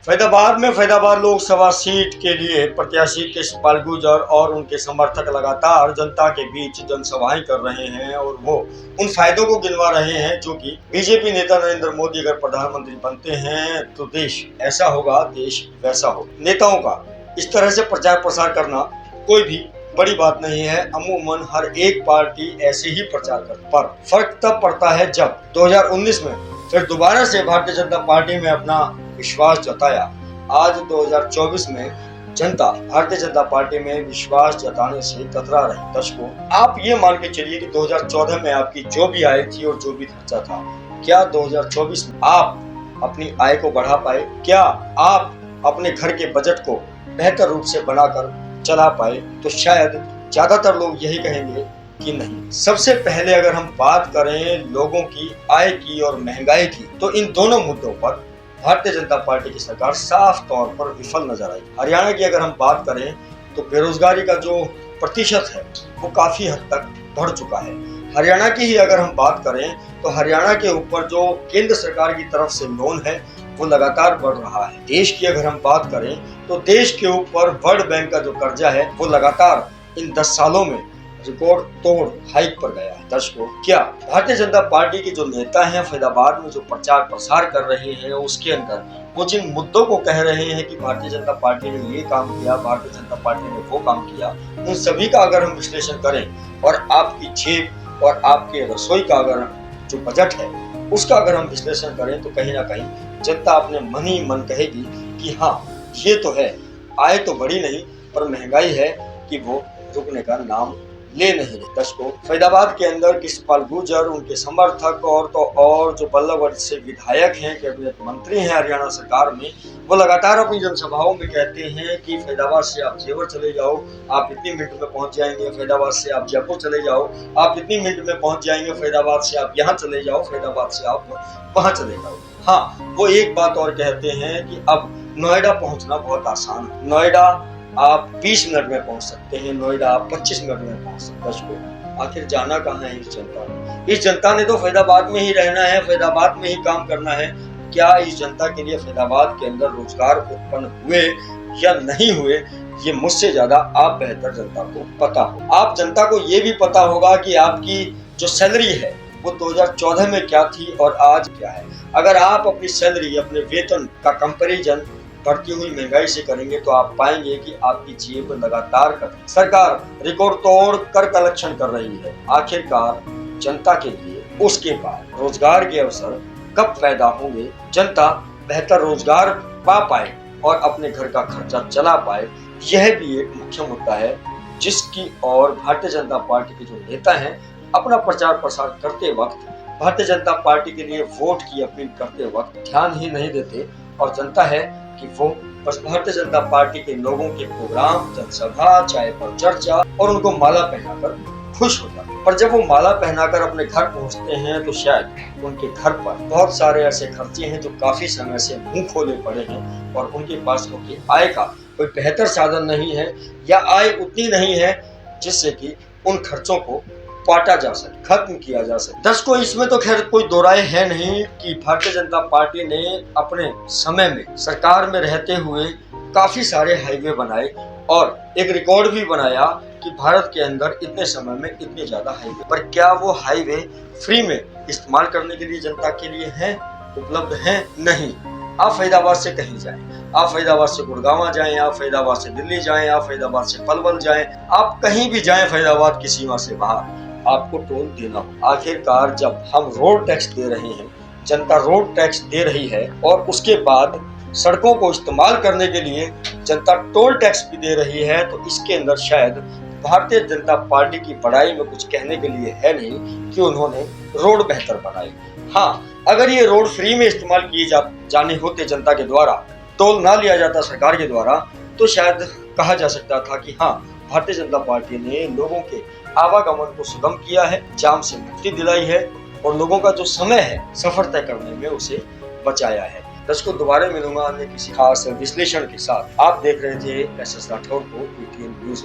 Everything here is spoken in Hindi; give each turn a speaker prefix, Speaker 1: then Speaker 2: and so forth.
Speaker 1: फैजाबाद में फैजाबाद लोकसभा सीट के लिए प्रत्याशी कृष्णपाल गुर्जर और उनके समर्थक लगातार जनता के बीच जनसभाएं कर रहे हैं और वो उन फायदों को गिनवा रहे हैं जो कि बीजेपी नेता नरेंद्र मोदी अगर प्रधानमंत्री बनते हैं तो देश ऐसा होगा, देश वैसा हो। नेताओं का इस तरह से प्रचार प्रसार करना कोई भी बड़ी बात नहीं है। अमूमन हर एक पार्टी ऐसे ही प्रचार करती, पर फर्क तब पड़ता है जब 2019 में फिर दोबारा से भारतीय जनता पार्टी में अपना विश्वास जताया। आज 2024 में जनता भारतीय जनता पार्टी में विश्वास जताने से कतरा रही। दर्शकों, आप ये मान के चलिए कि 2014 में आपकी जो भी आय थी और जो भी खर्चा था, क्या 2024 में आप अपनी आय को बढ़ा पाए? क्या आप अपने घर के बजट को बेहतर रूप से बनाकर चला पाए? तो शायद ज्यादातर लोग यही कहेंगे कि नहीं। सबसे पहले अगर हम बात करें लोगों की आय की और महंगाई की, तो इन दोनों मुद्दों पर भारतीय जनता पार्टी की सरकार साफ तौर पर विफल नजर आई। हरियाणा की अगर हम बात करें तो बेरोजगारी का जो प्रतिशत है वो काफी हद तक बढ़ चुका है। हरियाणा की ही अगर हम बात करें तो हरियाणा के ऊपर जो केंद्र सरकार की तरफ से लोन है वो लगातार बढ़ रहा है। देश की अगर हम बात करें तो देश के ऊपर वर्ल्ड बैंक का जो कर्जा है वो लगातार इन 10 सालों में रिकॉर्ड तोड़ हाइक पर गया है। दर्शकों, क्या भारतीय जनता पार्टी के जो नेता हैं फैजाबाद में जो प्रचार प्रसार कर रहे हैं उसके अंदर वो जिन मुद्दों को कह रहे हैं कि भारतीय जनता पार्टी ने ये काम किया, भारतीय जनता पार्टी ने वो काम किया, उन सभी का अगर हम विश्लेषण करें और आपकी जेब और आपके रसोई का अगर जो बजट है उसका अगर हम विश्लेषण करें तो कहीं ना कहीं जनता अपने मन ही मन कहेगी कि हाँ, ये तो है, आय तो बड़ी नहीं पर महंगाई है कि वो रुकने का नाम ले नहीं रहे। दर्शकों, फैजाबाद के अंदर कृष्णपाल गुर्जर, उनके समर्थक और जो बल्लभगढ़ से विधायक हैं, कैबिनेट मंत्री हैं हरियाणा सरकार में, वो लगातार अपनी जनसभाओं में कहते हैं कि फैजाबाद से आप जेवर चले जाओ, आप इतनी मिनट में पहुंच जाएंगे, फैजाबाद से आप जयपुर चले जाओ, आप इतनी मिनट में पहुंच जाएंगे, फैजाबाद से आप यहाँ चले जाओ, फैजाबाद से आप वहां चले जाओ। हाँ, वो एक बात और कहते हैं कि अब नोएडा पहुंचना बहुत आसान है। नोएडा आप 20 मिनट में पहुंच सकते हैं, नोएडा आप 25 मिनट में पहुंच सकते हैं। दर्शकों, आखिर जाना कहाँ है इस जनता ने? इस जनता ने तो फैजाबाद में ही रहना है, फैजाबाद में ही काम करना है। क्या इस जनता के लिए फैजाबाद के अंदर रोजगार उत्पन्न हुए या नहीं हुए, ये मुझसे ज्यादा आप बेहतर जनता को पता हो। आप जनता को ये भी पता होगा कि आपकी जो सैलरी है वो 2014 में क्या थी और आज क्या है। अगर आप अपनी सैलरी, अपने वेतन का कंपैरिजन बढ़ती हुई महंगाई से करेंगे तो आप पाएंगे कि आपकी जेब लगातार सरकार रिकॉर्ड तोड़ कर कलेक्शन कर रही है। आखिरकार जनता के लिए उसके बाद रोजगार के अवसर कब पैदा होंगे, जनता बेहतर रोजगार पा पाए और अपने घर का खर्चा चला पाए, यह भी एक मुख्य मुद्दा है जिसकी ओर भारतीय जनता पार्टी के जो नेता हैं अपना प्रचार प्रसार करते वक्त, भारतीय जनता पार्टी के लिए वोट की अपील करते वक्त ध्यान ही नहीं देते। और जनता है कि वो बस भारतीय जनता पार्टी के लोगों के प्रोग्राम, जनसभा, चाय पर चर्चा और उनको माला पहनाकर खुश हो जाते। पर जब वो माला पहनाकर अपने घर पहुंचते हैं तो शायद उनके घर पर बहुत सारे ऐसे खर्चे हैं जो काफी समय से मुंह खोले पड़े हैं और उनके पास उनकी आय का कोई बेहतर साधन नहीं है या आय उतनी नहीं है जिससे कि उन खर्चों को पाटा जा सके, खत्म किया जा सके। दर्शकों, इसमें तो खैर कोई दो राय है नहीं कि भारतीय जनता पार्टी ने अपने समय में सरकार में रहते हुए काफी सारे हाईवे बनाए और एक रिकॉर्ड भी बनाया कि भारत के अंदर इतने समय में इतने ज्यादा हाईवे। पर क्या वो हाईवे फ्री में इस्तेमाल करने के लिए जनता के लिए हैं, उपलब्ध हैं? नहीं। आप फैजाबाद से कहीं जाएं, आप फैजाबाद से गुड़गांव जाएं, आप फैजाबाद से दिल्ली जाएं, आप फैजाबाद से पलवल जाएं, आप कहीं भी जाएं फैजाबाद की सीमा से बाहर, आपको टोल देना हो। आखिरकार जब हम रोड टैक्स दे रहे हैं, जनता रोड टैक्स दे रही है और उसके बाद सड़कों को इस्तेमाल करने के लिए जनता टोल टैक्स भी दे रही है, तो इसके अंदर शायद भारतीय जनता पार्टी की बड़ाई में कुछ कहने के लिए है नहीं कि उन्होंने रोड बेहतर बनाए। हाँ, अगर ये रोड फ्री में इस्तेमाल किए जाने होते जनता के द्वारा, टोल ना लिया जाता सरकार के द्वारा, तो शायद कहा जा सकता था कि हाँ, भारतीय जनता पार्टी ने लोगों के आवागमन को सुगम किया है, जाम से मुक्ति दिलाई है और लोगों का जो समय है सफर तय करने में उसे बचाया है। दर्शकों, दोबारा मिलूंगा अन्य किसी खास विश्लेषण के साथ। आप देख रहे थे एस एस राठौर को PTN न्यूज।